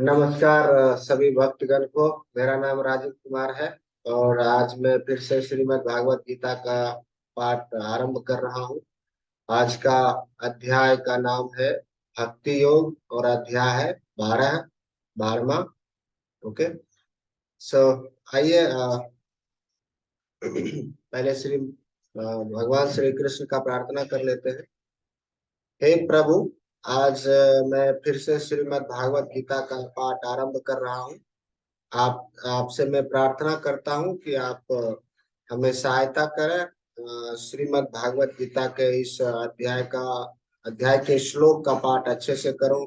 नमस्कार सभी भक्तगण को। मेरा नाम राजीव कुमार है और आज मैं फिर से श्रीमद् भागवत गीता का पाठ आरंभ कर रहा हूँ। आज का अध्याय का नाम है भक्ति योग और अध्याय है 12वां। ओके। सो आइए पहले भगवान श्री कृष्ण का प्रार्थना कर लेते हैं। हे प्रभु, आज मैं फिर से श्रीमद् भागवत गीता का पाठ आरंभ कर रहा हूँ। आप आपसे मैं प्रार्थना करता हूं कि आप हमें सहायता करें। श्रीमद् भागवत गीता के इस अध्याय के श्लोक का पाठ अच्छे से करूं,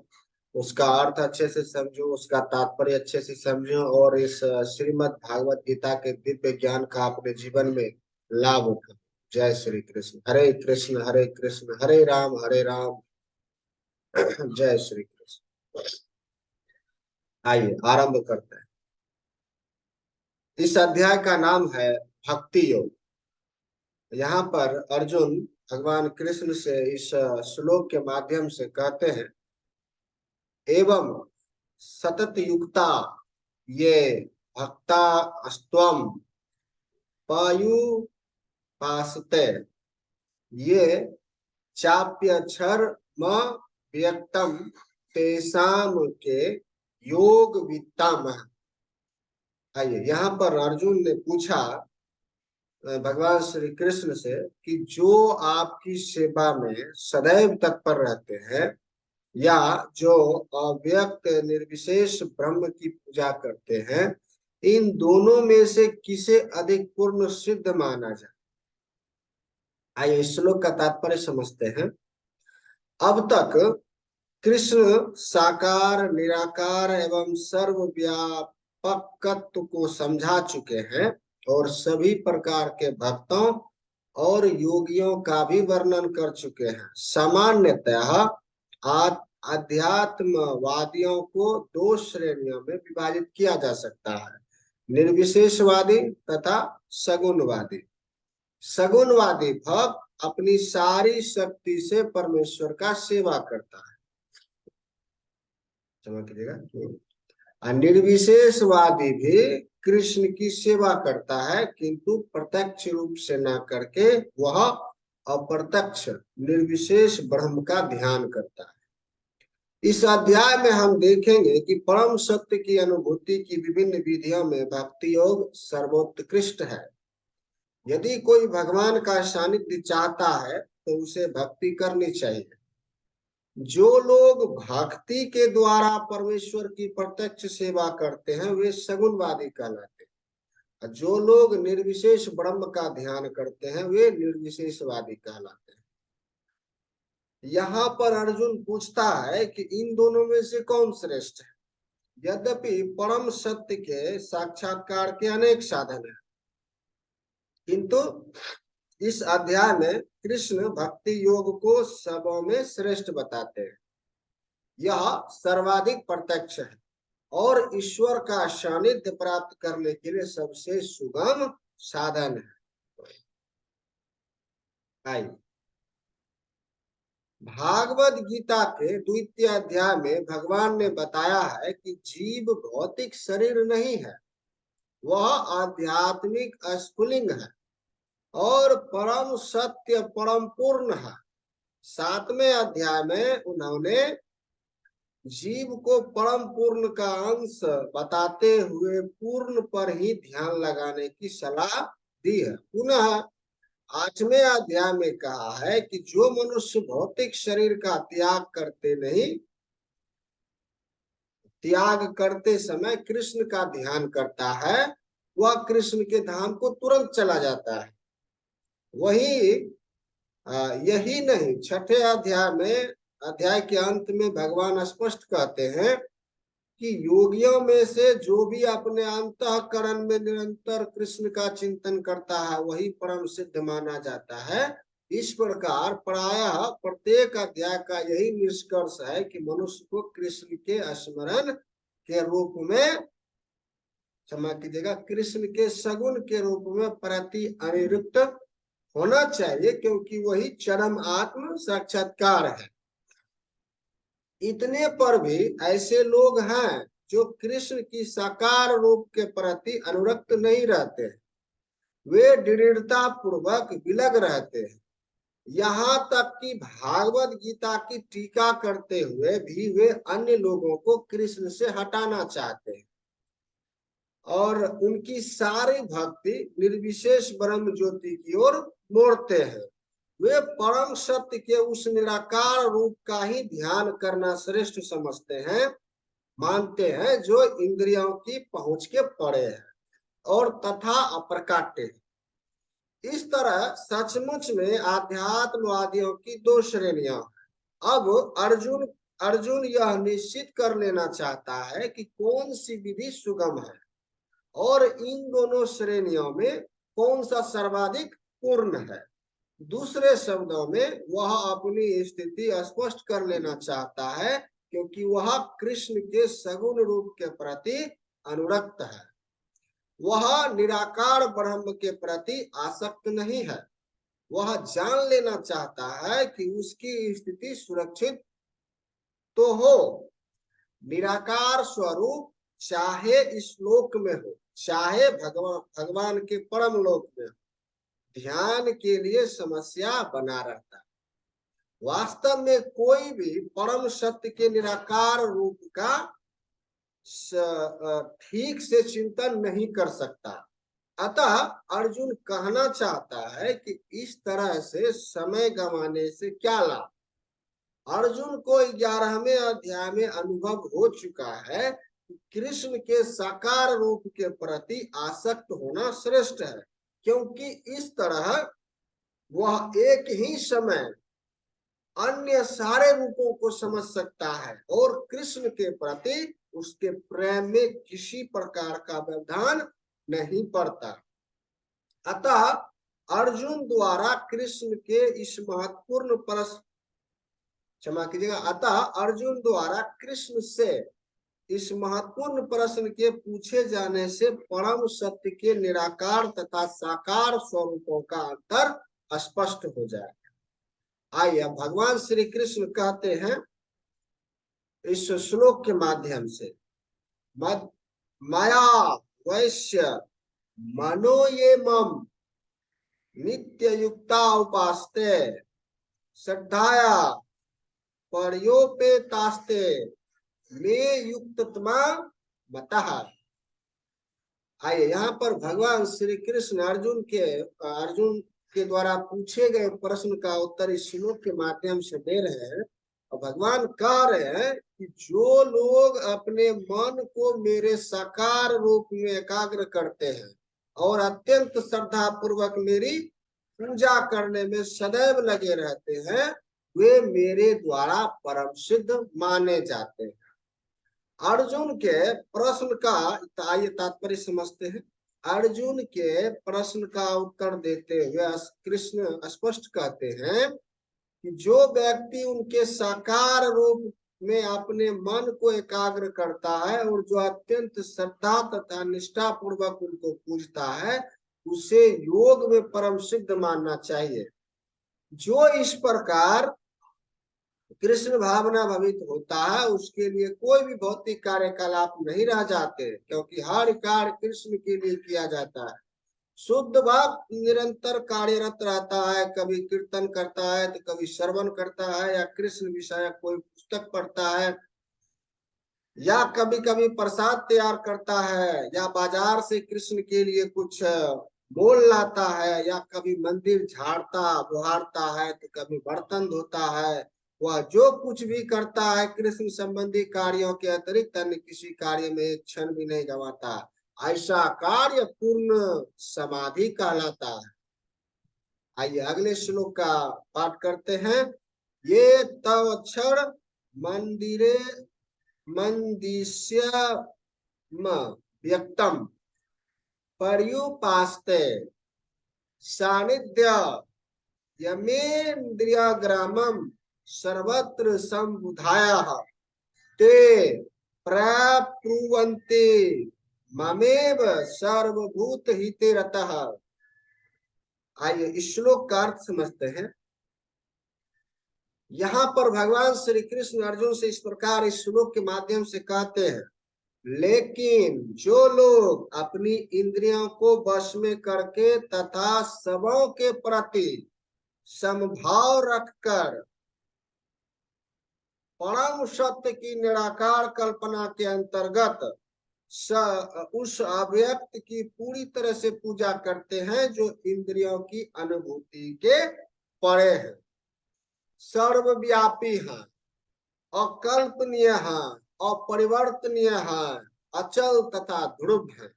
उसका अर्थ अच्छे से समझूं, उसका तात्पर्य अच्छे से समझूं और इस श्रीमद् भागवत गीता के दिव्य ज्ञान का अपने जीवन में लाभ उठाऊं। जय श्री कृष्ण। हरे कृष्ण हरे राम जय श्री कृष्ण। आइए आरंभ करते हैं। इस अध्याय का नाम है भक्ति योग। यहाँ पर अर्जुन भगवान कृष्ण से इस श्लोक के माध्यम से कहते हैं, एवं सतत युक्ता ये भक्ता अस्त्वम पायुपासते ये चाप्यक्षर म व्यक्तम तेषाम के योग वित्तम। आइए, यहाँ पर अर्जुन ने पूछा भगवान श्री कृष्ण से कि जो आपकी सेवा में सदैव तत्पर रहते हैं या जो अव्यक्त निर्विशेष ब्रह्म की पूजा करते हैं, इन दोनों में से किसे अधिक पूर्ण सिद्ध माना जाए। आइए इस श्लोक का तात्पर्य समझते हैं। अब तक कृष्ण साकार निराकार एवं सर्वव्यापकत्व को समझा चुके हैं और सभी प्रकार के भक्तों और योगियों का भी वर्णन कर चुके हैं। सामान्यतः अध्यात्मवादियों को दो श्रेणियों में विभाजित किया जा सकता है, निर्विशेषवादी तथा सगुणवादी। सगुणवादी भक्त अपनी सारी शक्ति से परमेश्वर का सेवा करता है। समझ लीजिएगा। निर्विशेषवादी भी कृष्ण की सेवा करता है, किंतु प्रत्यक्ष रूप से न करके वह अप्रत्यक्ष निर्विशेष ब्रह्म का ध्यान करता है। इस अध्याय में हम देखेंगे कि परम सत्य की अनुभूति की विभिन्न विधियों में भक्ति योग सर्वोत्कृष्ट है। यदि कोई भगवान का सानिध्य चाहता है तो उसे भक्ति करनी चाहिए। जो लोग भक्ति के द्वारा परमेश्वर की प्रत्यक्ष सेवा करते हैं वे सगुणवादी कहलाते हैं। जो लोग निर्विशेष ब्रह्म का ध्यान करते हैं वे निर्विशेषवादी कहलाते हैं। यहाँ पर अर्जुन पूछता है कि इन दोनों में से कौन श्रेष्ठ है। यद्यपि परम सत्य के साक्षात्कार के अनेक साधन हैं, किंतु इस अध्याय में कृष्ण भक्ति योग को सबों में श्रेष्ठ बताते हैं। यह सर्वाधिक प्रत्यक्ष है और ईश्वर का सानिध्य प्राप्त करने के लिए सबसे सुगम साधन है। आइए, भागवत गीता के द्वितीय अध्याय में भगवान ने बताया है कि जीव भौतिक शरीर नहीं है, वह आध्यात्मिक स्फुलिंग है और परम सत्य परम पूर्ण है। 7वें अध्याय में उन्होंने जीव को परम पूर्ण का अंश बताते हुए पूर्ण पर ही ध्यान लगाने की सलाह दी है। पुनः 8वें अध्याय में कहा है कि जो मनुष्य भौतिक शरीर का त्याग करते नहीं, त्याग करते समय कृष्ण का ध्यान करता है, वह कृष्ण के धाम को तुरंत चला जाता है। वही यही नहीं, 6ठे अध्याय के अंत में भगवान स्पष्ट कहते हैं कि योगियों में से जो भी अपने अंतःकरण में निरंतर कृष्ण का चिंतन करता है वही परम सिद्ध माना जाता है। इस प्रकार प्रायः प्रत्येक अध्याय का यही निष्कर्ष है कि मनुष्य को कृष्ण के स्मरण के रूप में, क्षमा कीजिएगा, कृष्ण के सगुण के रूप में प्रति अनिरुक्त होना चाहिए, क्योंकि वही चरम आत्म साक्षात्कार है। इतने पर भी ऐसे लोग हैं जो कृष्ण की साकार रूप के प्रति अनुरक्त नहीं रहते हैं, वे दृढ़ता पूर्वक विलग रहते हैं। यहाँ तक कि भागवत गीता की टीका करते हुए भी वे अन्य लोगों को कृष्ण से हटाना चाहते हैं और उनकी सारी भक्ति निर्विशेष ब्रह्म ज्योति की ओर मोड़ते हैं। वे परम सत्य के उस निराकार रूप का ही ध्यान करना श्रेष्ठ समझते हैं, मानते हैं, जो इंद्रियों की पहुंच के परे है और तथा अप्रकाट्य है। इस तरह सचमुच में आध्यात्मवादियों की दो श्रेणियां। अब अर्जुन अर्जुन यह निश्चित कर लेना चाहता है कि कौन सी विधि सुगम है और इन दोनों श्रेणियों में कौन सा सर्वाधिक पूर्ण है। दूसरे शब्दों में वह अपनी स्थिति स्पष्ट कर लेना चाहता है, क्योंकि वह कृष्ण के सगुण रूप के प्रति अनुरक्त है। वह निराकार ब्रह्म के प्रति आसक्त नहीं है। वह जान लेना चाहता है कि उसकी स्थिति सुरक्षित तो हो। निराकार स्वरूप चाहे इस लोक में हो, चाहे भगवान के परम लोक में हो, ध्यान के लिए समस्या बना रहता है। वास्तव में कोई भी परम सत्य के निराकार रूप का ठीक से चिंतन नहीं कर सकता। अतः अर्जुन कहना चाहता है कि इस तरह से समय गंवाने से क्या लाभ। अर्जुन को 11वें अध्याय में अनुभव हो चुका है कि कृष्ण के साकार रूप के प्रति आसक्त होना श्रेष्ठ है, क्योंकि इस तरह वह एक ही समय अन्य सारे रूपों को समझ सकता है और कृष्ण के प्रति उसके प्रेम में किसी प्रकार का व्यवधान नहीं पड़ता। अतः अर्जुन द्वारा कृष्ण के इस महत्वपूर्ण प्रश्न क्षमा कीजिएगा अतः अर्जुन द्वारा कृष्ण से इस महत्वपूर्ण प्रश्न के पूछे जाने से परम सत्य के निराकार तथा साकार स्वरूपों का अंतर स्पष्ट हो जाएगा। आइए भगवान श्री कृष्ण कहते हैं इस श्लोक के माध्यम से, माया वैश्य मनो ये मम नित्य युक्ता उपास्ते श्रद्धाया पर्योपेतास्ते मे युक्ततमा मतः। आइए यहाँ पर भगवान श्री कृष्ण अर्जुन के द्वारा पूछे गए प्रश्न का उत्तर इस श्लोक के माध्यम से दे रहे हैं। और भगवान कह रहे हैं कि जो लोग अपने मन को मेरे साकार रूप में एकाग्र करते हैं और अत्यंत श्रद्धा पूर्वक मेरी पूजा करने में सदैव लगे रहते हैं, वे मेरे द्वारा परम सिद्ध माने जाते हैं। अर्जुन के प्रश्न का आइए तात्पर्य समझते हैं। अर्जुन के प्रश्न का उत्तर देते हुए कृष्ण स्पष्ट कहते हैं कि जो व्यक्ति उनके साकार रूप में अपने मन को एकाग्र करता है और जो अत्यंत श्रद्धा तथा निष्ठा पूर्वक उनको पूजता है, उसे योग में परम सिद्ध मानना चाहिए। जो इस प्रकार कृष्ण भावना भवित होता है, उसके लिए कोई भी भौतिक कार्यकलाप नहीं रह जाते, क्योंकि हर कार्य कृष्ण के लिए किया जाता है। शुद्ध भक्त निरंतर कार्यरत रहता है, कभी कीर्तन करता है तो कभी श्रवण करता है या कृष्ण विषय कोई पुस्तक पढ़ता है या कभी कभी प्रसाद तैयार करता है या बाजार से कृष्ण के लिए कुछ मोल लाता है या कभी मंदिर झाड़ता बुहारता है तो कभी बर्तन धोता है। वह जो कुछ भी करता है कृष्ण संबंधी कार्यों के अतिरिक्त अन्य किसी कार्य में एक क्षण भी नहीं गंवाता। ऐसा कार्य पूर्ण समाधि कहलाता है। आइए अगले श्लोक का पाठ करते हैं। ये तव क्षण मंदिरे मंदिष्य व्यक्तम पर्युपास्ते सानिध्य यमेन्द्रियग्रामम सर्वत्र संबुधाया ते प्रब्रुवन्ते ममेव सर्वभूत हिते रतः। आइए इस श्लोक का अर्थ समझते हैं। यहाँ पर भगवान श्री कृष्ण अर्जुन से इस प्रकार इस श्लोक के माध्यम से कहते हैं लेकिन जो लोग अपनी इंद्रियों को वश में करके तथा सबों के प्रति समभाव रखकर परम सत्य की निराकार कल्पना के अंतर्गत उस अव्यक्त की पूरी तरह से पूजा करते हैं जो इंद्रियों की अनुभूति के परे है, सर्वव्यापी है, अकल्पनीय है, अपरिवर्तनीय है, अचल तथा ध्रुव है।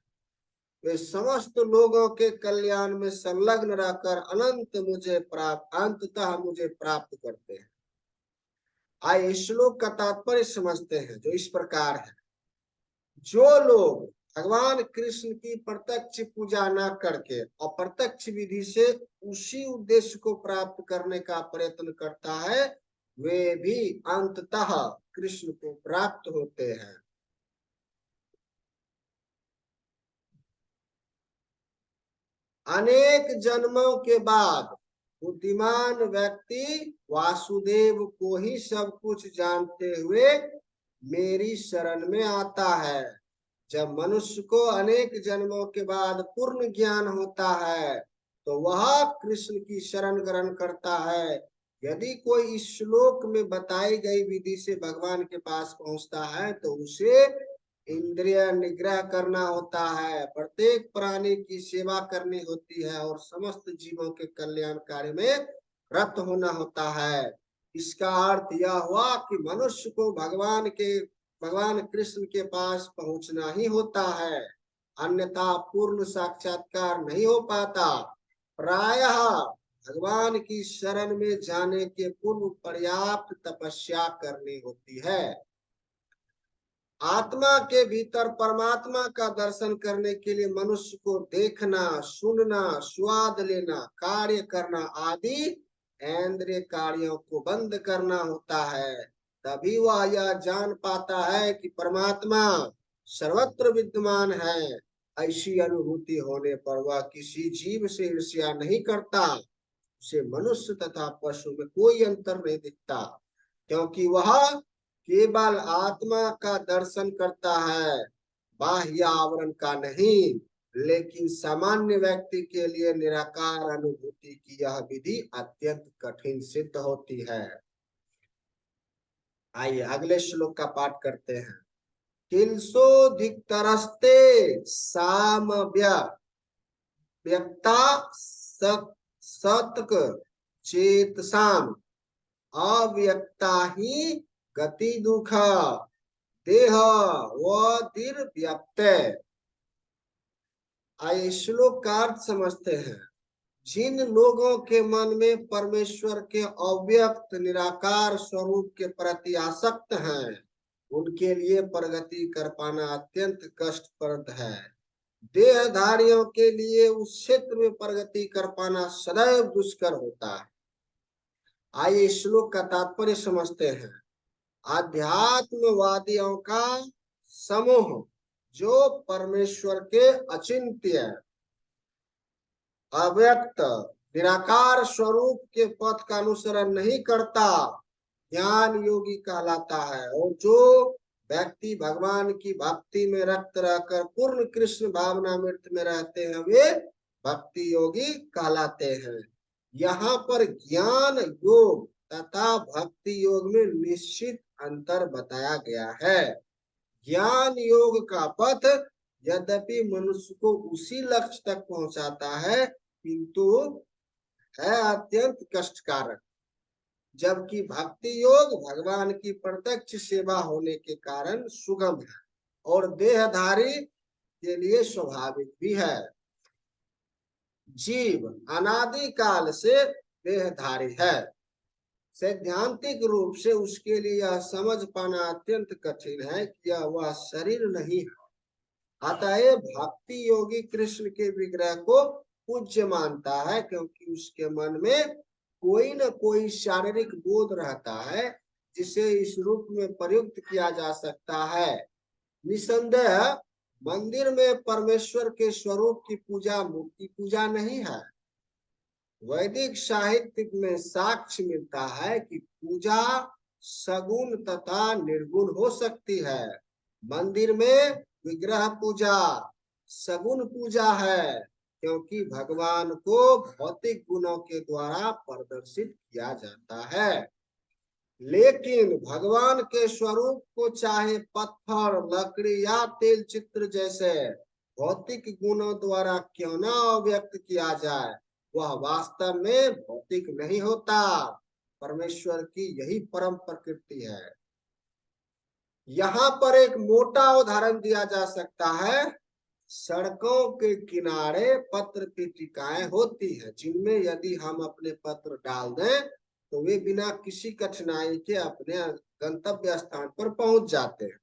वे समस्त लोगों के कल्याण में संलग्न रहकर अंततः मुझे प्राप्त करते हैं। आइए श्लोक का तात्पर्य समझते हैं जो इस प्रकार है। जो लोग भगवान कृष्ण की प्रत्यक्ष पूजा न करके अप्रत्यक्ष विधि से उसी उद्देश्य को प्राप्त करने का प्रयत्न करता है, वे भी अंततः कृष्ण को प्राप्त होते हैं। अनेक जन्मों के बाद बुद्धिमान व्यक्ति वासुदेव को ही सब कुछ जानते हुए मेरी शरण में आता है। जब मनुष्य को अनेक जन्मों के बाद पूर्ण ज्ञान होता है तो वह कृष्ण की शरण ग्रहण करता है। यदि कोई इस श्लोक में बताई गई विधि से भगवान के पास पहुंचता है तो उसे इंद्रिय निग्रह करना होता है, प्रत्येक प्राणी की सेवा करनी होती है और समस्त जीवों के कल्याण कार्य में रत होना होता है। इसका अर्थ यह हुआ कि मनुष्य को भगवान कृष्ण के पास पहुंचना ही होता है, अन्यथा पूर्ण साक्षात्कार नहीं हो पाता। प्रायः भगवान की शरण में जाने के पूर्व पर्याप्त तपस्या करनी होती है। आत्मा के भीतर परमात्मा का दर्शन करने के लिए मनुष्य को देखना, सुनना, स्वाद लेना, कार्य करना आदि इंद्रिय कार्यों को बंद करना होता है। तभी वह यह जान पाता है कि परमात्मा सर्वत्र विद्यमान है। ऐसी अनुभूति होने पर वह किसी जीव से ईर्ष्या नहीं करता। उसे मनुष्य तथा पशु में कोई अंतर नहीं दिखता, क्योंकि वह केवल आत्मा का दर्शन करता है, बाह्य आवरण का नहीं। लेकिन सामान्य व्यक्ति के लिए निराकार अनुभूति की यह विधि अत्यंत कठिन सिद्ध होती है। आइए अगले श्लोक का पाठ करते हैं। किल्सोधिकतरस्ते सामव्य व्यक्ता सतक चेतसाम अव्यक्ता ही गति दुख देह व्याप्त। आइए श्लोक का अर्थ समझते हैं। जिन लोगों के मन में परमेश्वर के अव्यक्त निराकार स्वरूप के प्रति आसक्त हैं, उनके लिए प्रगति कर पाना अत्यंत कष्टप्रद है। देहधारियों के लिए उस क्षेत्र में प्रगति कर पाना सदैव दुष्कर होता है। आइए श्लोक का तात्पर्य समझते हैं। आध्यात्मवादियों का समूह जो परमेश्वर के अचिंत्य अव्यक्त निराकार स्वरूप के पथ का अनुसरण नहीं करता, ज्ञान योगी कहलाता है। और जो व्यक्ति भगवान की भक्ति में रक्त रहकर पूर्ण कृष्ण भावनामृत में रहते हैं, वे भक्ति योगी कहलाते हैं। यहाँ पर ज्ञान योग तथा भक्ति योग में निश्चित अंतर बताया गया है। ज्ञान योग का पथ यद्यपि मनुष्य को उसी लक्ष्य तक पहुंचाता है, किंतु है अत्यंत कष्टकारक, जबकि भक्ति योग भगवान की प्रत्यक्ष सेवा होने के कारण सुगम है और देहधारी के लिए स्वाभाविक भी है। जीव अनादि काल से देहधारी है। सैद्धांतिक रूप से उसके लिए यह समझ पाना अत्यंत कठिन है कि यह वह शरीर नहीं है। अतः भक्ति योगी कृष्ण के विग्रह को पूज्य मानता है, क्योंकि उसके मन में कोई न कोई शारीरिक बोध रहता है जिसे इस रूप में प्रयुक्त किया जा सकता है। निसंदेह मंदिर में परमेश्वर के स्वरूप की पूजा मूर्ति पूजा नहीं है। वैदिक साहित्य में साक्ष्य मिलता है कि पूजा सगुण तथा निर्गुण हो सकती है। मंदिर में विग्रह पूजा सगुण पूजा है, क्योंकि भगवान को भौतिक गुणों के द्वारा प्रदर्शित किया जाता है। लेकिन भगवान के स्वरूप को चाहे पत्थर, लकड़ी या तेल चित्र जैसे भौतिक गुणों द्वारा क्यों न व्यक्त किया जाए, वह वास्तव में भौतिक नहीं होता। परमेश्वर की यही परम प्रकृति है। यहाँ पर एक मोटा उदाहरण दिया जा सकता है। सड़कों के किनारे पत्र पीठिकाएं होती हैं, जिनमें यदि हम अपने पत्र डाल दें तो वे बिना किसी कठिनाई के अपने गंतव्य स्थान पर पहुंच जाते हैं।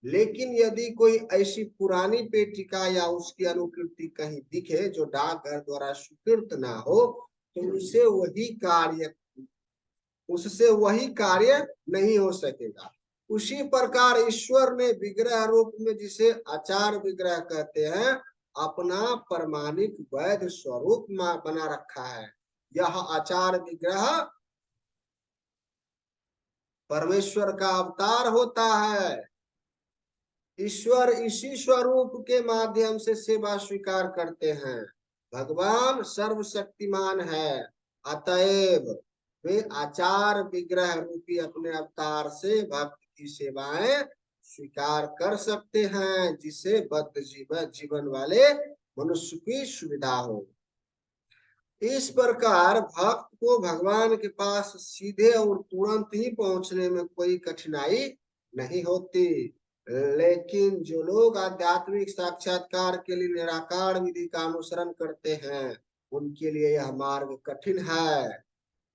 लेकिन यदि कोई ऐसी पुरानी पेटिका या उसकी अनुकृति कहीं दिखे जो डाकघर द्वारा स्वीकृत ना हो, तो उससे वही कार्य नहीं हो सकेगा। उसी प्रकार ईश्वर ने विग्रह रूप में, जिसे आचार विग्रह कहते हैं, अपना प्रमाणिक वैध स्वरूप बना रखा है। यह आचार विग्रह परमेश्वर का अवतार होता है। ईश्वर इसी स्वरूप के माध्यम से सेवा स्वीकार करते हैं। भगवान सर्वशक्तिमान है, अतएव वे आचार विग्रह रूपी अपने अवतार से भक्त की सेवाएं स्वीकार कर सकते हैं, जिससे बद्ध जीवन वाले मनुष्य की सुविधा हो। इस प्रकार भक्त को भगवान के पास सीधे और तुरंत ही पहुंचने में कोई कठिनाई नहीं होती। लेकिन जो लोग आध्यात्मिक साक्षात्कार के लिए निराकार विधि का अनुसरण करते हैं, उनके लिए यह मार्ग कठिन है।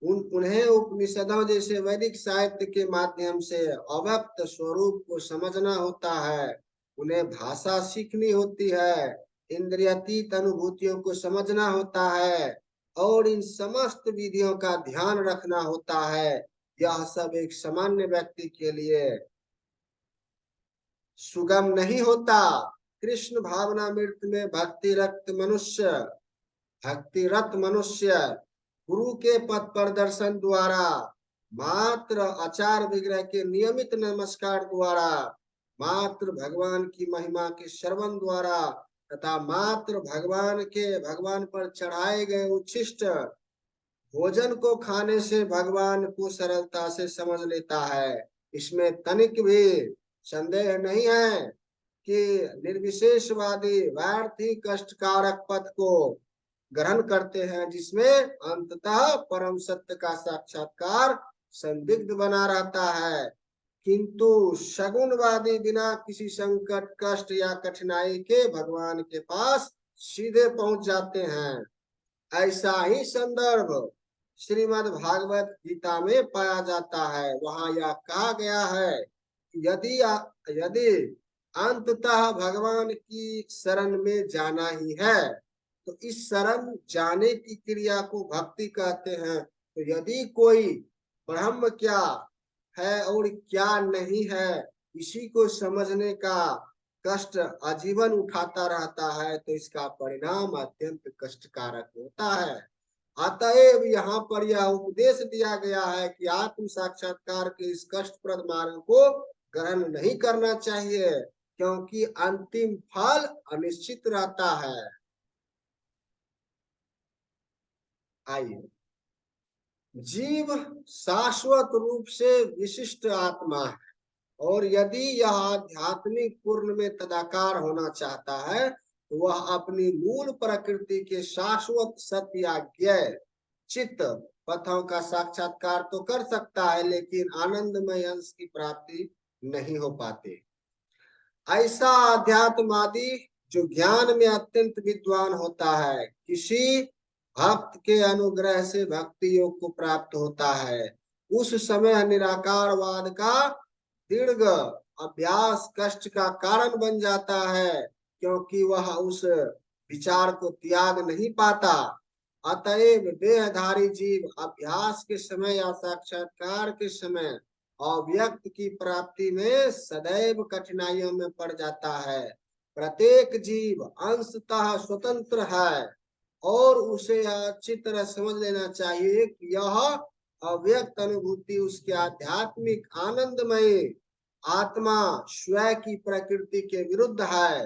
उन्हें उपनिषदों जैसे वैदिक साहित्य के माध्यम से अव्यक्त स्वरूप को समझना होता है। उन्हें भाषा सीखनी होती है, इंद्रियातीत अनुभूतियों को समझना होता है और इन समस्त विधियों का ध्यान रखना होता है। यह सब एक सामान्य व्यक्ति के लिए सुगम नहीं होता। कृष्ण भावनामृत में भक्तिरत मनुष्य गुरु के पथ प्रदर्शन द्वारा, मात्र आचार विग्रह के नियमित नमस्कार द्वारा, मात्र भगवान की महिमा के श्रवण द्वारा तथा मात्र भगवान पर चढ़ाए गए उच्छिष्ट भोजन को खाने से भगवान को सरलता से समझ लेता है। इसमें तनिक भी संदेह नहीं है कि निर्विशेषवादी व्यर्थ ही कष्टकारक पथ को ग्रहण करते हैं, जिसमें अंततः परम सत्य का साक्षात्कार संदिग्ध बना रहता है। किंतु सगुणवादी बिना किसी संकट, कष्ट या कठिनाई के भगवान के पास सीधे पहुंच जाते हैं। ऐसा ही संदर्भ श्रीमद् भागवत गीता में पाया जाता है। वहां यह कहा गया है, यदि अंततः भगवान की शरण में जाना ही है, तो इस शरण जाने की क्रिया को भक्ति कहते हैं। तो यदि कोई ब्रह्म क्या है और क्या नहीं है, इसी को समझने का कष्ट आजीवन उठाता रहता है, तो इसका परिणाम अत्यंत कष्टकारक होता है। अतएव यहाँ पर यह उपदेश दिया गया है कि आत्म साक्षात्कार के इस कष्टप्रद मार्ग को ग्रहण नहीं करना चाहिए, क्योंकि अंतिम फल अनिश्चित रहता है। आइए, जीव शाश्वत रूप से विशिष्ट आत्मा है, और यदि यह आध्यात्मिक पूर्ण में तदाकार होना चाहता है, तो वह अपनी मूल प्रकृति के शाश्वत सत्य या ज्ञेय चित्त पथों का साक्षात्कार तो कर सकता है, लेकिन आनंदमय अंश की प्राप्ति नहीं हो पाती। ऐसा अध्यात्मवादी जो ज्ञान में अत्यंत विद्वान होता है, किसी भक्त के अनुग्रह से भक्ति योग को प्राप्त होता है। उस समय निराकारवाद का दीर्घ अभ्यास कष्ट का कारण बन जाता है, क्योंकि वह उस विचार को त्याग नहीं पाता। अतएव देहधारी जीव अभ्यास के समय या साक्षात्कार के समय अव्यक्त की प्राप्ति में सदैव कठिनाइयों में पड़ जाता है। प्रत्येक जीव अंशतः स्वतंत्र है, और उसे अच्छी तरह समझ लेना चाहिए कि यह अव्यक्त अनुभूति उसके आध्यात्मिक आनंदमय आत्मा स्वयं की प्रकृति के विरुद्ध है।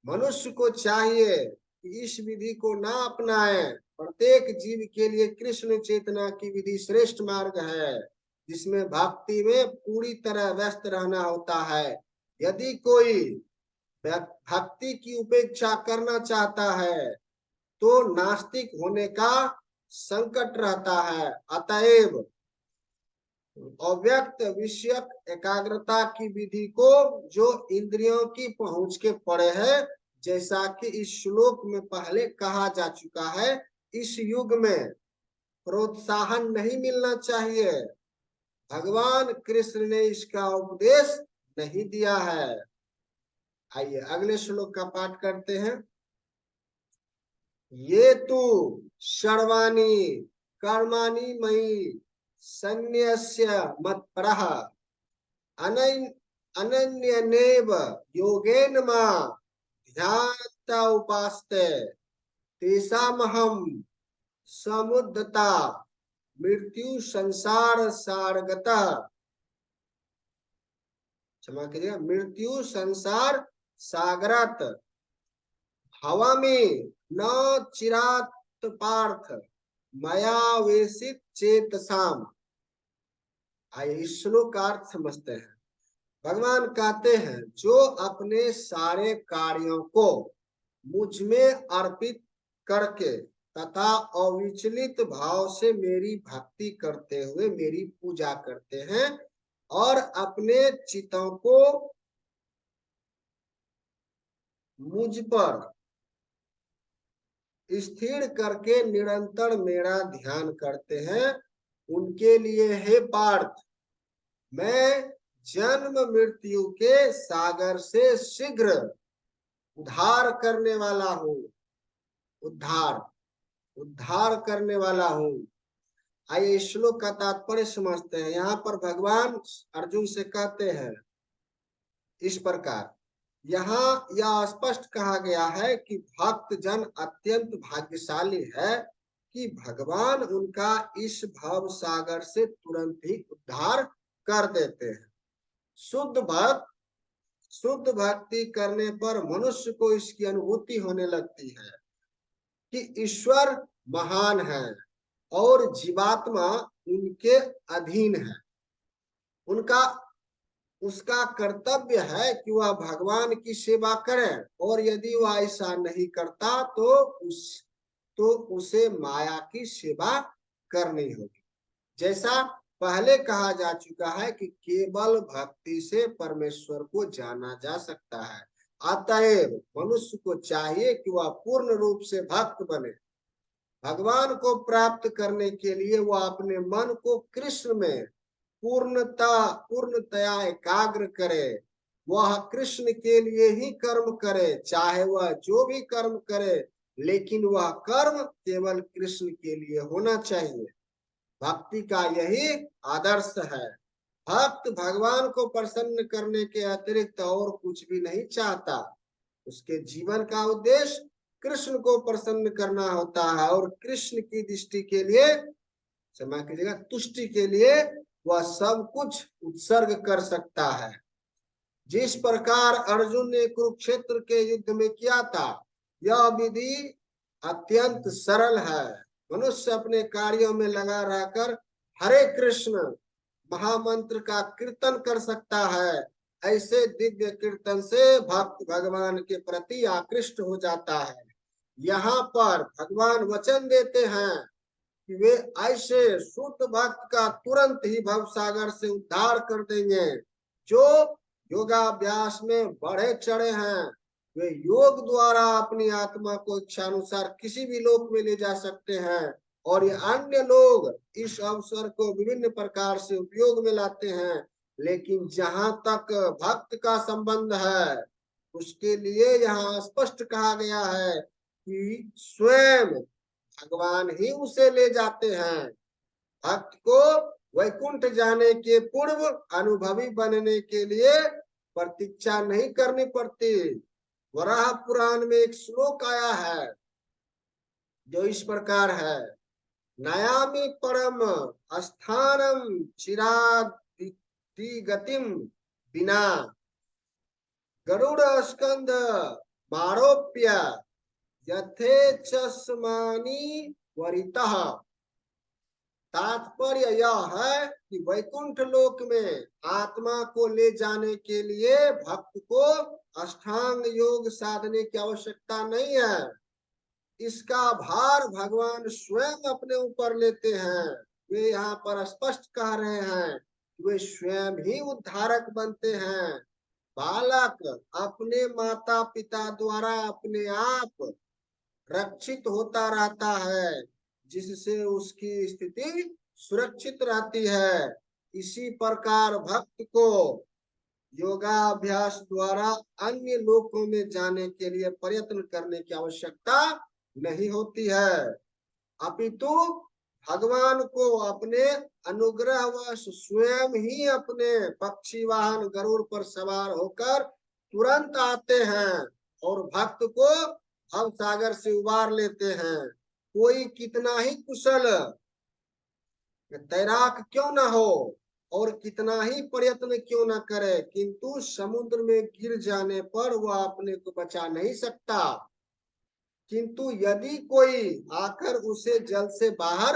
मनुष्य को चाहिए कि इस विधि को ना अपनाए। प्रत्येक जीव के लिए कृष्ण चेतना की विधि श्रेष्ठ मार्ग है, जिसमें भक्ति में पूरी तरह व्यस्त रहना होता है। यदि कोई भक्ति की उपेक्षा करना चाहता है तो नास्तिक होने का संकट रहता है। अतएव अव्यक्त विषयक एकाग्रता की विधि को जो इंद्रियों की पहुंच के परे है, जैसा कि इस श्लोक में पहले कहा जा चुका है, इस युग में प्रोत्साहन नहीं मिलना चाहिए। भगवान कृष्ण ने इसका उपदेश नहीं दिया है। आइए अगले श्लोक का पाठ करते हैं। ये तु सर्वाणि कर्माणि मयि सन्न्यस्य मत्परः अनन्यनेव योगेन मां ध्यायन्त उपासते तेषामहं समुद्धता मृत्यु संसार सारगतः। क्षमा कीजिएगा, मृत्यु संसार सागरत भवामि न चिरात पार्थ मया वेशित चेतसाम। आइए इस श्लोक का अर्थ समझते हैं। भगवान कहते हैं, जो अपने सारे कार्यों को मुझ में अर्पित करके तथा अविचलित भाव से मेरी भक्ति करते हुए मेरी पूजा करते हैं और अपने चित्तों को मुझ पर स्थिर करके निरंतर मेरा ध्यान करते हैं, उनके लिए हे पार्थ, मैं जन्म मृत्यु के सागर से शीघ्र उद्धार करने वाला हूँ। उद्धार करने वाला हूँ। आइए इस श्लोक का तात्पर्य समझते हैं। यहाँ पर भगवान अर्जुन से कहते हैं इस प्रकार, यहाँ यह स्पष्ट कहा गया है कि भक्त जन अत्यंत भाग्यशाली है कि भगवान उनका इस भव सागर से तुरंत ही उद्धार कर देते हैं। शुद्ध भक्ति करने पर मनुष्य को इसकी अनुभूति होने लगती है कि ईश्वर महान है और जीवात्मा उनके अधीन है। उसका कर्तव्य है कि वह भगवान की सेवा करे, और यदि वह ऐसा नहीं करता तो उसे माया की सेवा करनी होगी। जैसा पहले कहा जा चुका है कि केवल भक्ति से परमेश्वर को जाना जा सकता है। अतएव मनुष्य को चाहिए कि वह पूर्ण रूप से भक्त बने। भगवान को प्राप्त करने के लिए वह अपने मन को कृष्ण में पूर्णतया एकाग्र करे। वह कृष्ण के लिए ही कर्म करे, चाहे वह जो भी कर्म करे, लेकिन वह कर्म केवल कृष्ण के लिए होना चाहिए। भक्ति का यही आदर्श है। भक्त भगवान को प्रसन्न करने के अतिरिक्त और कुछ भी नहीं चाहता। उसके जीवन का उद्देश्य कृष्ण को प्रसन्न करना होता है और कृष्ण की दृष्टि के लिए, क्षमा कीजिएगा, तुष्टि के लिए वह सब कुछ उत्सर्ग कर सकता है। जिस प्रकार अर्जुन ने कुरुक्षेत्र के युद्ध में किया था, यह विधि अत्यंत सरल है। मनुष्य अपने कार्यों में लगा रहकर हरे कृष्ण महामंत्र का कीर्तन कर सकता है। ऐसे दिव्य कीर्तन से भक्त भगवान के प्रति आकृष्ट हो जाता है। यहाँ पर भगवान वचन देते हैं कि वे ऐसे शुद्ध भक्त का तुरंत ही भव सागर से उद्धार कर देंगे। जो योगाभ्यास में बढ़े चढ़े हैं, वे योग द्वारा अपनी आत्मा को इच्छानुसार किसी भी लोक में ले जा सकते हैं, और ये अन्य लोग इस अवसर को विभिन्न प्रकार से उपयोग में लाते हैं। लेकिन जहां तक भक्त का संबंध है, उसके लिए यहाँ स्पष्ट कहा गया है कि स्वयं भगवान ही उसे ले जाते हैं। भक्त को वैकुंठ जाने के पूर्व अनुभवी बनने के लिए प्रतीक्षा नहीं करनी पड़ती। वराह पुराण में एक श्लोक आया है जो इस प्रकार है, नयामि परम स्थानम चिरादि गतिम बिना गरुड़ स्कंद मारोप्य यथेच्छमानी वरितः। तात्पर्य यह है कि वैकुंठ लोक में आत्मा को ले जाने के लिए भक्त को अष्टांग योग साधने की आवश्यकता नहीं है। इसका भार भगवान स्वयं अपने ऊपर लेते हैं। वे यहाँ पर स्पष्ट कह रहे हैं, वे स्वयं ही उद्धारक बनते हैं। बालक अपने माता पिता द्वारा अपने आप रक्षित होता रहता है, जिससे उसकी स्थिति सुरक्षित रहती है। इसी प्रकार भक्त को योगाभ्यास द्वारा अन्य लोकों में जाने के लिए प्रयत्न करने की आवश्यकता नहीं होती है, अपितु भगवान को अपने अनुग्रहवश स्वयं ही अपने पक्षी वाहन गरुड़ पर सवार होकर तुरंत आते हैं और भक्त को भव सागर से उबार लेते हैं। कोई कितना ही कुशल तैराक क्यों ना हो और कितना ही प्रयत्न क्यों ना करे, किंतु समुद्र में गिर जाने पर वह अपने को बचा नहीं सकता। किंतु यदि कोई आकर उसे जल से बाहर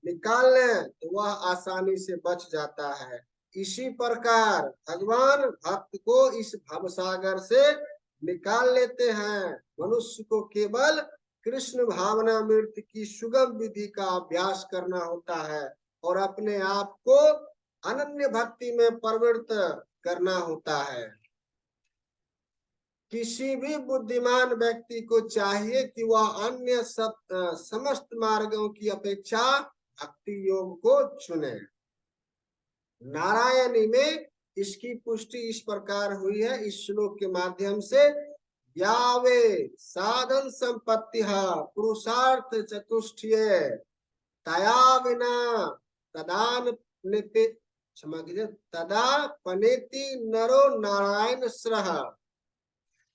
निकाल ले तो वह आसानी से बच जाता है। इसी प्रकार भगवान भक्त को इस भवसागर से निकाल लेते हैं। मनुष्य को केवल कृष्ण भावनामृत की सुगम विधि का अभ्यास करना होता है और अपने आप को अनन्य भक्ति में प्रवृत्त करना होता है। किसी भी बुद्धिमान व्यक्ति को चाहिए कि वह अन्य समस्त मार्गों की अपेक्षा भक्ति योग को चुने। नारायणी में इसकी पुष्टि इस प्रकार हुई है इस श्लोक के माध्यम से। यावे साधन संपत्ति पुरुषार्थ चतुष्टये तया विना तदान तदा पनेति नरो नारायण श्रह।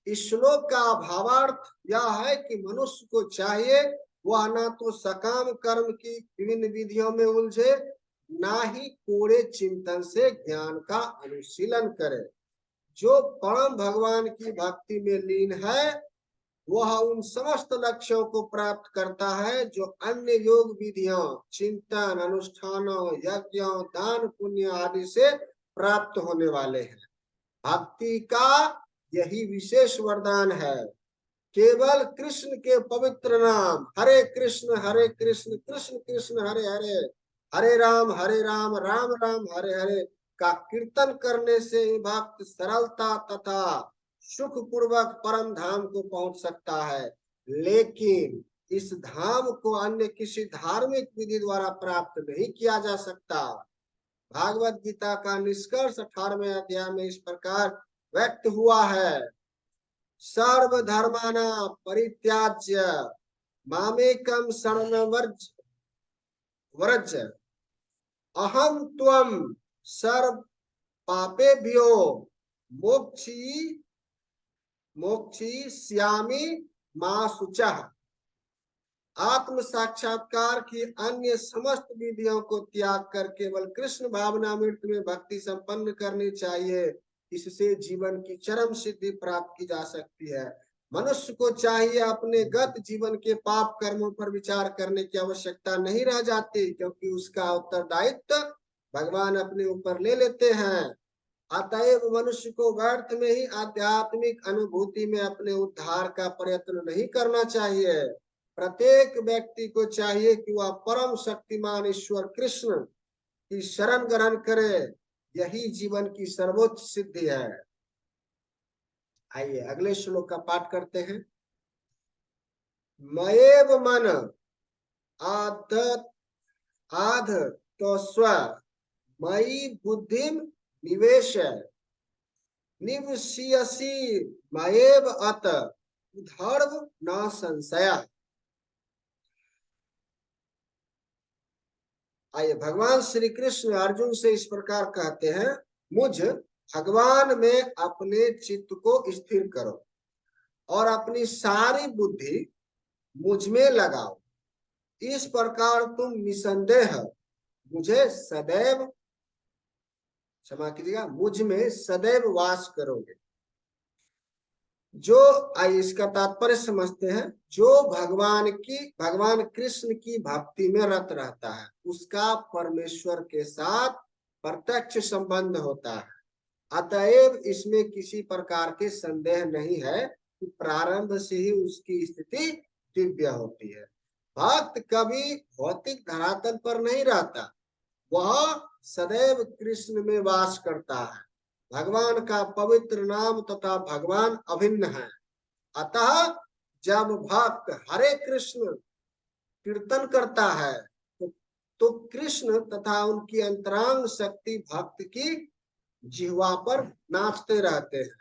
इस श्लोक का भावार्थ यह है कि मनुष्य को चाहिए वह न तो सकाम कर्म की विभिन्न विधियों में उलझे, ना ही कोरे चिंतन से ज्ञान का अनुशीलन करे। जो परम भगवान की भक्ति में लीन है वह उन समस्त लक्ष्यों को प्राप्त करता है जो अन्य योग विधियों, चिंतन, अनुष्ठानों, यज्ञों, दान पुण्य आदि से प्राप्त होने वाले हैं। भक्ति का यही विशेष वरदान है। केवल कृष्ण के पवित्र नाम हरे कृष्ण कृष्ण कृष्ण हरे हरे, हरे राम राम राम हरे हरे का कीर्तन करने से ही भक्त सरलता तथा सुख पूर्वक परम धाम को पहुंच सकता है। लेकिन इस धाम को अन्य किसी धार्मिक विधि द्वारा प्राप्त नहीं किया जा सकता। भागवत गीता का निष्कर्ष 18वें अध्याय में इस प्रकार व्यक्त हुआ है। सर्वधर्माना परित्याज्य मामेकं शरणं व्रज अहम त्वं सर्व पापेभ्यो मोक्षयिष्यामि मा शुचः। आत्म साक्षात्कार की अन्य समस्त विधियों को त्याग कर केवल कृष्ण भावनामृत में भक्ति संपन्न करनी चाहिए। इससे जीवन की चरम सिद्धि प्राप्त की जा सकती है। मनुष्य को चाहिए अपने गत जीवन के पाप कर्मों पर विचार करने की आवश्यकता नहीं रह जाती, क्योंकि उसका उत्तरदायित्व भगवान अपने ऊपर ले लेते हैं। अतएव मनुष्य को व्यर्थ में ही आध्यात्मिक अनुभूति में अपने उद्धार का प्रयत्न नहीं करना चाहिए। प्रत्येक व्यक्ति को चाहिए कि वह परम शक्तिमान ईश्वर कृष्ण की शरण ग्रहण करे। यही जीवन की सर्वोच्च सिद्धि है। आइए अगले श्लोक का पाठ करते हैं। मयेव मन आध तो स्व मयि बुद्धिम निवेश निवसियसि मयेव अत धर्म न संशय। आइए भगवान श्री कृष्ण अर्जुन से इस प्रकार कहते हैं, मुझ भगवान में अपने चित्त को स्थिर करो और अपनी सारी बुद्धि मुझ में लगाओ। इस प्रकार तुम निसंदेह मुझे सदैव क्षमा कीजिएगा, मुझ में सदैव वास करोगे। जो, आइए इसका तात्पर्य समझते हैं। जो भगवान कृष्ण की भक्ति में रत रहता है उसका परमेश्वर के साथ प्रत्यक्ष संबंध होता है। अतएव इसमें किसी प्रकार के संदेह नहीं है कि प्रारंभ से ही उसकी स्थिति दिव्य होती है। भक्त कभी भौतिक धरातल पर नहीं रहता, वह सदैव कृष्ण में वास करता है। भगवान का पवित्र नाम तथा भगवान अभिन्न है। अतः जब भक्त हरे कृष्ण कीर्तन करता है तो कृष्ण तथा उनकी अंतरांग शक्ति भक्त की जिह्वा पर नाचते रहते हैं।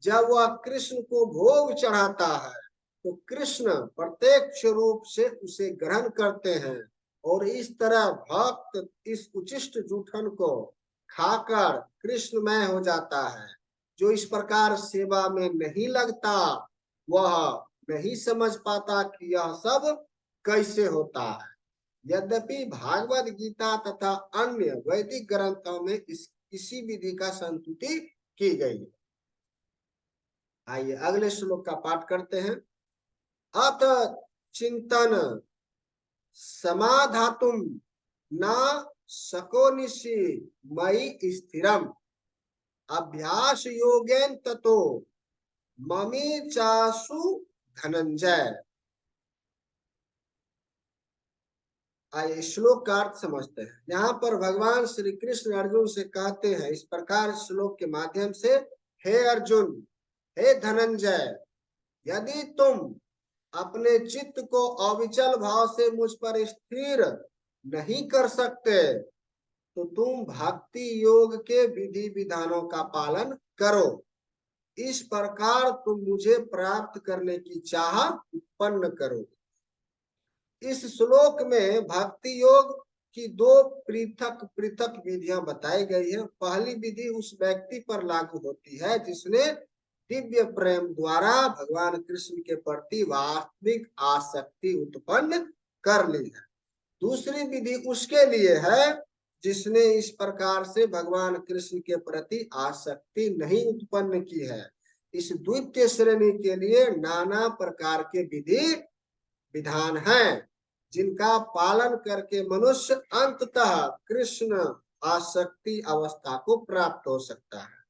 जब वह कृष्ण को भोग चढ़ाता है तो कृष्ण प्रत्यक्ष रूप से उसे ग्रहण करते हैं और इस तरह भक्त इस उचिष्ट जूठन को खाकर कृष्णमय हो जाता है। जो इस प्रकार सेवा में नहीं लगता वह नहीं समझ पाता कि यह सब कैसे होता है। यद्यपि भागवत गीता तथा अन्य वैदिक ग्रंथों में इसी विधि का संस्तुति की गई है। आइए अगले श्लोक का पाठ करते हैं। अथ चिंतन समाधातुम न शकोनिषि मयि स्थिरम अभ्यास योगेन ततो ममी चासु धनंजय। आइए श्लोक का अर्थ समझते हैं। यहाँ पर भगवान श्री कृष्ण अर्जुन से कहते हैं इस प्रकार श्लोक के माध्यम से, हे अर्जुन, हे धनंजय, यदि तुम अपने चित्त को अविचल भाव से मुझ पर स्थिर नहीं कर सकते तो तुम भक्ति योग के विधि विधानों का पालन करो। इस प्रकार तुम मुझे प्राप्त करने की चाह उत्पन्न करो। इस श्लोक में भक्ति योग की दो पृथक पृथक विधियां बताई गई है। पहली विधि उस व्यक्ति पर लागू होती है जिसने दिव्य प्रेम द्वारा भगवान कृष्ण के प्रति वास्तविक आसक्ति उत्पन्न कर ली है। दूसरी विधि उसके लिए है जिसने इस प्रकार से भगवान कृष्ण के प्रति आसक्ति नहीं उत्पन्न की है। इस द्वितीय श्रेणी के लिए नाना प्रकार के विधि विधान हैं जिनका पालन करके मनुष्य अंततः कृष्ण आसक्ति अवस्था को प्राप्त हो सकता है।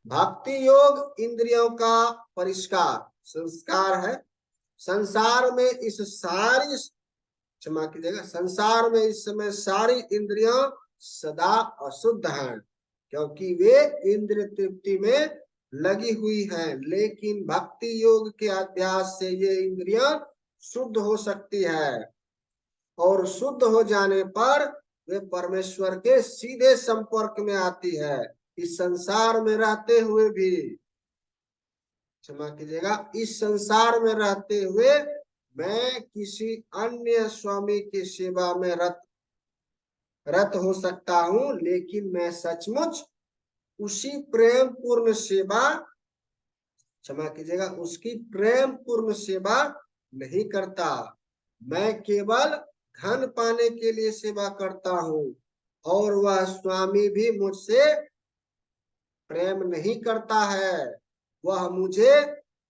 भक्ति योग इंद्रियों का परिष्कार संस्कार है। संसार में इस सारी, क्षमा कीजिएगा, संसार में इस समय सारी इंद्रियां सदा अशुद्ध हैं क्योंकि वे इंद्रिय तृप्ति में लगी हुई हैं। लेकिन भक्ति योग के अभ्यास से ये इंद्रियां शुद्ध हो सकती है और शुद्ध हो जाने पर वे परमेश्वर के सीधे संपर्क में आती है। इस संसार में रहते हुए भी, क्षमा कीजिएगा, इस संसार में रहते हुए मैं किसी अन्य स्वामी की सेवा में रत हो सकता हूं, लेकिन मैं सचमुच उसी प्रेम पूर्ण सेवा, क्षमा कीजिएगा, उसकी प्रेम पूर्ण सेवा नहीं करता। मैं केवल धन पाने के लिए सेवा करता हूं और वह स्वामी भी मुझसे प्रेम नहीं करता है। वह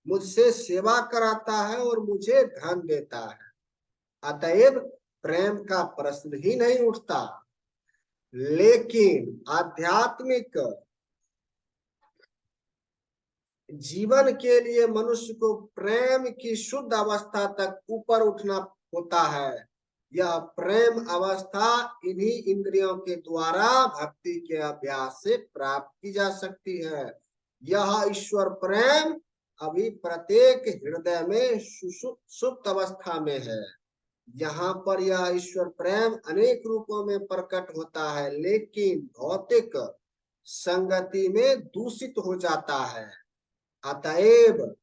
मुझसे सेवा कराता है और मुझे धन देता है। अतएव प्रेम का प्रश्न ही नहीं उठता। लेकिन आध्यात्मिक जीवन के लिए मनुष्य को प्रेम की शुद्ध अवस्था तक ऊपर उठना होता है। यह प्रेम अवस्था इन्हीं इंद्रियों के द्वारा भक्ति के अभ्यास से प्राप्त की जा सकती है। यह ईश्वर प्रेम अभी प्रत्येक हृदय में सुप्त अवस्था में है। यहाँ पर यह ईश्वर प्रेम अनेक रूपों में प्रकट होता है, लेकिन भौतिक संगति में दूषित हो जाता है। अतएव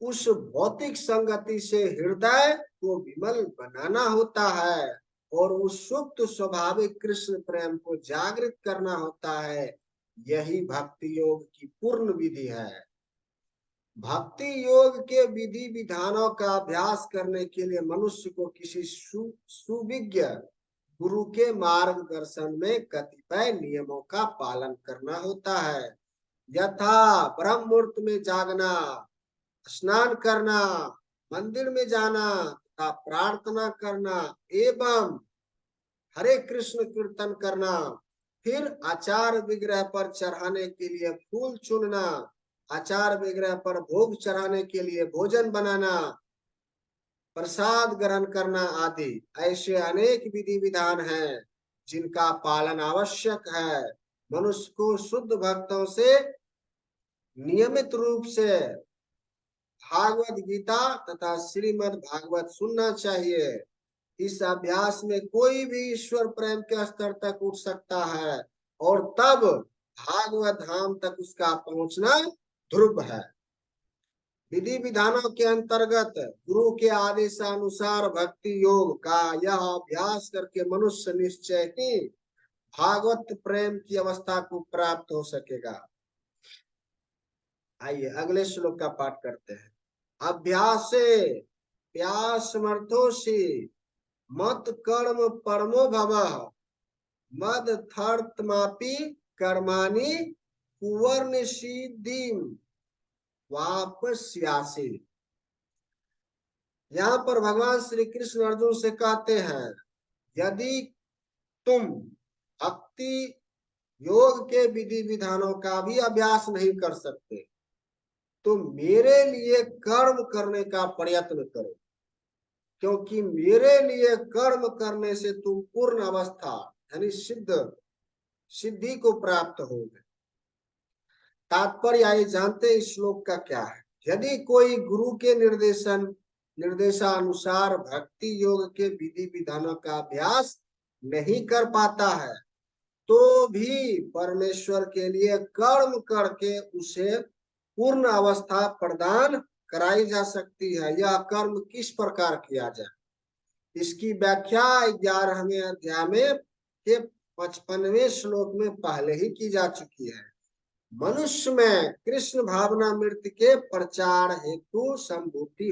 उस भौतिक संगति से हृदय को विमल बनाना होता है और उस सुप्त स्वाभाविक कृष्ण प्रेम को जागृत करना होता है। यही भक्ति योग की पूर्ण विधि है। भक्ति योग के विधि विधानों का अभ्यास करने के लिए मनुष्य को किसी सुविज्ञ गुरु के मार्गदर्शन में कतिपय नियमों का पालन करना होता है। यथा ब्रह्म मुहूर्त में जागना, स्नान करना, मंदिर में जाना तथा प्रार्थना करना एवं हरे कृष्ण कीर्तन करना, फिर आचार विग्रह पर चढ़ाने के लिए फूल चुनना, आचार विग्रह पर भोग चढ़ाने के लिए भोजन बनाना, प्रसाद ग्रहण करना आदि ऐसे अनेक विधि विधान हैं जिनका पालन आवश्यक है। मनुष्य को शुद्ध भक्तों से नियमित रूप से भागवत गीता तथा श्रीमद् भागवत सुनना चाहिए। इस अभ्यास में कोई भी ईश्वर प्रेम के स्तर तक उठ सकता है और तब भागवत धाम तक उसका पहुंचना ध्रुव है। विधि विधानों के अंतर्गत गुरु के आदेशानुसार भक्ति योग का यह अभ्यास करके मनुष्य निश्चय ही भागवत प्रेम की अवस्था को प्राप्त हो सकेगा। आइए अगले श्लोक का पाठ करते हैं। अभ्यासे प्यासमर्थोषि मत कर्म परमो भवः मद थर्तमापि कर्माणि कुवर्ण सिद्धिम वापस्यासि। यहाँ पर भगवान श्री कृष्ण अर्जुन से कहते हैं, यदि तुम भक्ति योग के विधि विधानों का भी अभ्यास नहीं कर सकते तो मेरे लिए कर्म करने का प्रयत्न करो, क्योंकि मेरे लिए कर्म करने से तुम पूर्ण अवस्था यानी सिद्धि को प्राप्त होगे। तात्पर्य आइए जानते इस श्लोक का क्या है। यदि कोई गुरु के निर्देशानुसार भक्ति योग के विधि विधानों का अभ्यास नहीं कर पाता है तो भी परमेश्वर के लिए कर्म करके उसे पूर्ण अवस्था प्रदान कराई जा सकती है। यह कर्म किस प्रकार किया जाए, इसकी व्याख्या 11वें अध्याय में के 55वें श्लोक में पहले ही की जा चुकी है। मनुष्य में कृष्ण भावना मृत्यु के प्रचार हेतु सहानुभूति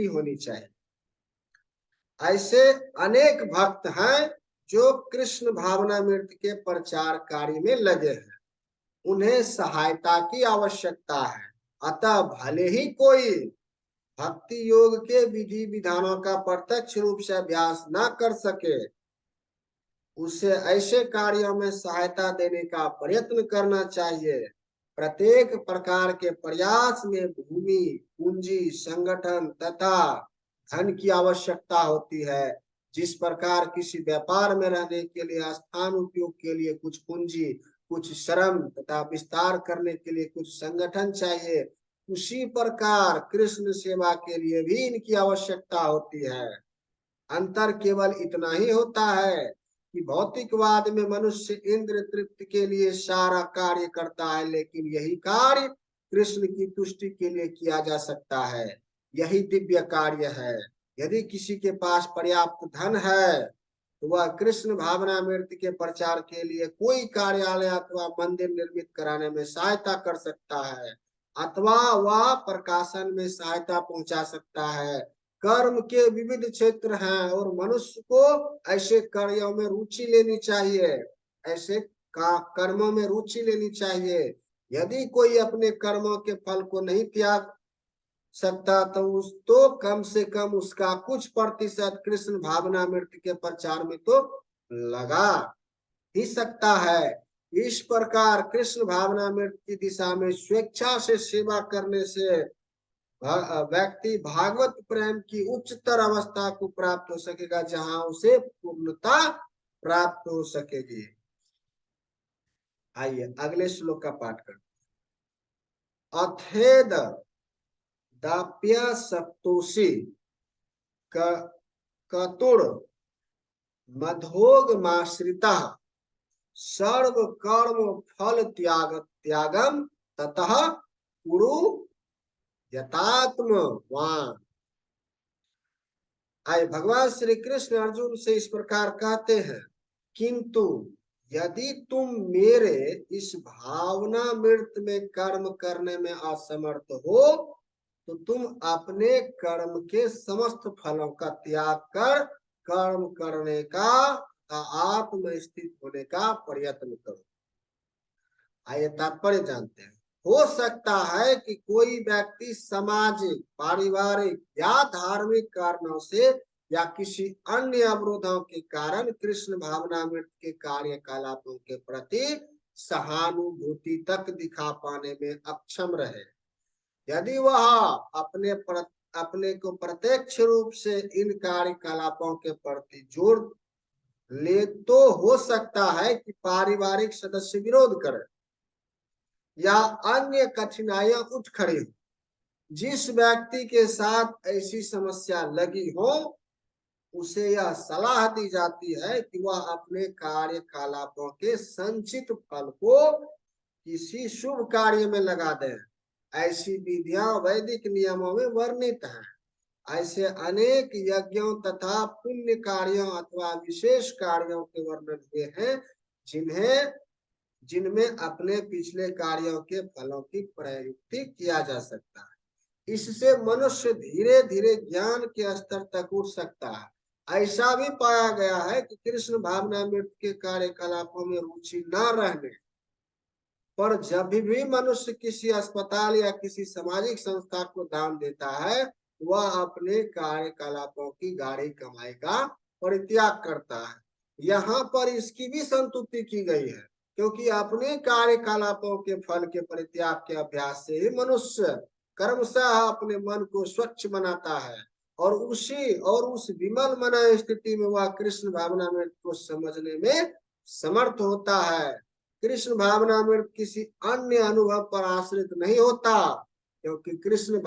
होनी चाहिए। ऐसे अनेक भक्त हैं जो कृष्ण भावना मृत्यु के प्रचार कार्य में लगे हैं, उन्हें सहायता की आवश्यकता है। अतः भले ही कोई भक्ति योग के विधि विधानों का प्रत्यक्ष रूप से अभ्यास न कर सके, उसे ऐसे कार्यों में सहायता देने का प्रयत्न करना चाहिए। प्रत्येक प्रकार के प्रयास में भूमि, पूंजी, संगठन तथा धन की आवश्यकता होती है। जिस प्रकार किसी व्यापार में रहने के लिए स्थान उपयोग के लिए कुछ पूंजी, कुछ श्रम तथा विस्तार करने के लिए कुछ संगठन चाहिए, उसी प्रकार कृष्ण सेवा के लिए भी इनकी आवश्यकता होती है। अंतर केवल इतना ही होता है कि भौतिकवाद में मनुष्य इंद्र तृप्ति के लिए सारा कार्य करता है, लेकिन यही कार्य कृष्ण की तुष्टि के लिए किया जा सकता है। यही दिव्य कार्य है। यदि किसी के पास पर्याप्त धन है तो वह कृष्ण भावना मृत्यु के प्रचार के लिए कोई कार्यालय अथवा मंदिर निर्मित कराने में सहायता कर सकता है, अथवा वह प्रकाशन में सहायता पहुंचा सकता है। कर्म के विविध क्षेत्र हैं और मनुष्य को ऐसे कार्यों में रुचि लेनी चाहिए, ऐसे कर्मों में रुचि लेनी चाहिए। यदि कोई अपने कर्मों के फल को नहीं त्याग सकता तो कम से कम उसका कुछ प्रतिशत कृष्ण भावना मृत्यु के प्रचार में तो लगा ही सकता है। इस प्रकार कृष्ण भावना मृत्यु की दिशा में स्वेच्छा से सेवा करने से व्यक्ति भागवत प्रेम की उच्चतर अवस्था को प्राप्त हो सकेगा, जहां उसे पूर्णता प्राप्त हो सकेगी। आइए अगले श्लोक का पाठ करते हैं। अथेद दाप्य सप्तोषी कतुर मधोगमाश्रिता सर्व कर्म फल त्यागम ततः कुरु यतात्मवान। आए भगवान श्री कृष्ण अर्जुन से इस प्रकार कहते हैं, किंतु यदि तुम मेरे इस भावना मृत्यु में कर्म करने में असमर्थ हो तो तुम अपने कर्म के समस्त फलों का त्याग कर कर्म करने का आत्म स्थित होने का प्रयत्न करो। आइए तात्पर्य जानते हैं। हो सकता है कि कोई व्यक्ति सामाजिक, पारिवारिक या धार्मिक कारणों से या किसी अन्य अवरोधों के कारण कृष्ण भावनामृत के कार्यकलापों के प्रति सहानुभूति तक दिखा पाने में अक्षम रहे। यदि वह अपने को प्रत्यक्ष रूप से इन कार्यकलापों के प्रति जोड़ ले तो हो सकता है कि पारिवारिक सदस्य विरोध करें या अन्य कठिनाइयां उठ खड़ी हो। जिस व्यक्ति के साथ ऐसी समस्या लगी हो उसे यह सलाह दी जाती है कि वह अपने कार्यकलापों के संचित फल को किसी शुभ कार्य में लगा दे। ऐसी विधियां वैदिक नियमों में वर्णित हैं। ऐसे अनेक यज्ञों तथा पुण्य कार्यों अथवा विशेष कार्यों के वर्णन हुए हैं जिनमें अपने पिछले कार्यों के फलों की प्रयुक्ति किया जा सकता है। इससे मनुष्य धीरे धीरे ज्ञान के स्तर तक उठ सकता है। ऐसा भी पाया गया है कि कृष्ण भावनामृत के कार्यकलापों में रुचि न रहने पर जब भी मनुष्य किसी अस्पताल या किसी सामाजिक संस्था को दान देता है वह अपने कार्यकलापों की गाढ़ी कमाई का परित्याग करता है। यहाँ पर इसकी भी संतुष्टि की गई है, क्योंकि अपने कार्यकलापों के फल के परित्याग के अभ्यास से ही मनुष्य कर्मशः अपने मन को स्वच्छ बनाता है और उस विमल मन स्थिति में वह कृष्ण भावनामृत को समझने में समर्थ होता है। कृष्ण भावनामृत किसी अन्य अनुभव पर आश्रित नहीं होता, क्योंकि कृष्ण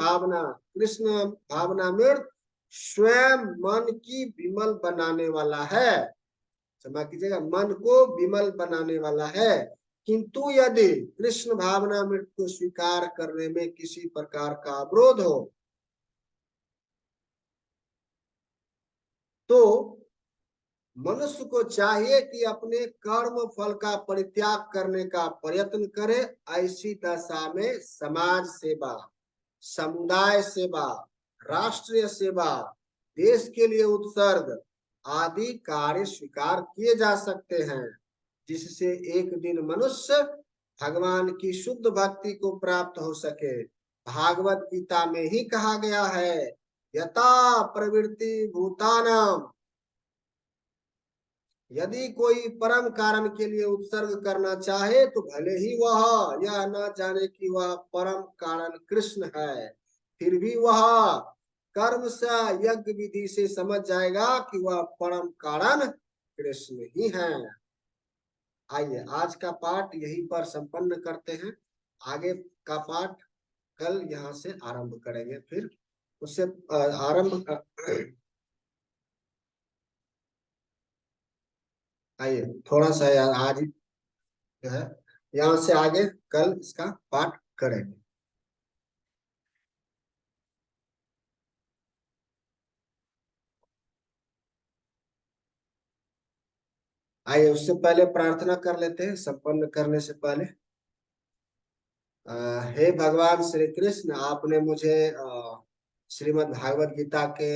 भावनामृत स्वयं मन की विमल बनाने वाला है। क्षमा कीजिएगा, मन को विमल बनाने वाला है। किंतु यदि कृष्ण भावनामृत को स्वीकार करने में किसी प्रकार का अवरोध हो तो मनुष्य को चाहिए कि अपने कर्म फल का परित्याग करने का प्रयत्न करे। ऐसी दशा में समाज सेवा, समुदाय सेवा, राष्ट्रीय सेवा, देश के लिए उत्सर्ग आदि कार्य स्वीकार किए जा सकते हैं, जिससे एक दिन मनुष्य भगवान की शुद्ध भक्ति को प्राप्त हो सके। भागवत गीता में ही कहा गया है, यथा प्रवृत्ति भूतानाम, यदि कोई परम कारण के लिए उत्सर्ग करना चाहे तो भले ही वह यह न जाने कि वह परम कारण कृष्ण है, फिर भी वह कर्म से यज्ञ विधि से समझ जाएगा कि वह परम कारण कृष्ण ही है। आइए आज का पाठ यहीं पर संपन्न करते हैं। आगे का पाठ कल यहाँ से आरंभ करेंगे। फिर उससे आरंभ आइए थोड़ा सा आज जो है यहाँ से आगे कल इसका पाठ करेंगे। आइए उससे पहले प्रार्थना कर लेते हैं संपन्न करने से पहले। हे भगवान श्री कृष्ण, आपने मुझे श्रीमद् भागवत गीता के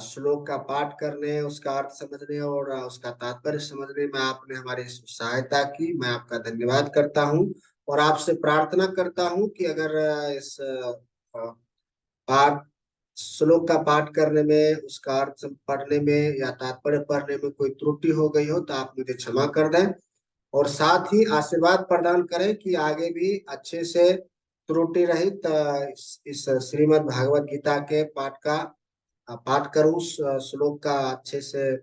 श्लोक का पाठ करने, उसका अर्थ समझने और उसका तात्पर्य समझने में आपने हमारी सहायता की। मैं आपका धन्यवाद करता हूँ और आपसे प्रार्थना करता हूँ कि अगर इस पाठ श्लोक का पाठ करने में, उसका अर्थ पढ़ने में या तात्पर्य पढ़ने में कोई त्रुटि हो गई हो तो आप मुझे क्षमा कर दें और साथ ही आशीर्वाद प्रदान करें कि आगे भी अच्छे से त्रुटि रहित इस श्रीमद् भागवत गीता के पाठ का पाठ करूं, श्लोक का अच्छे से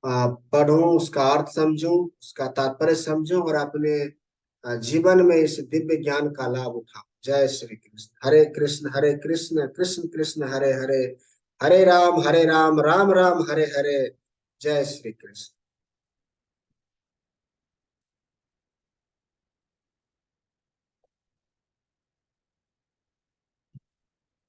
पढ़ूं, उसका अर्थ समझूं, उसका तात्पर्य समझूं और अपने जीवन में इस दिव्य ज्ञान का लाभ उठाऊं। जय श्री कृष्ण। हरे कृष्ण कृष्ण कृष्ण हरे हरे, हरे राम राम राम हरे हरे। जय श्री कृष्ण।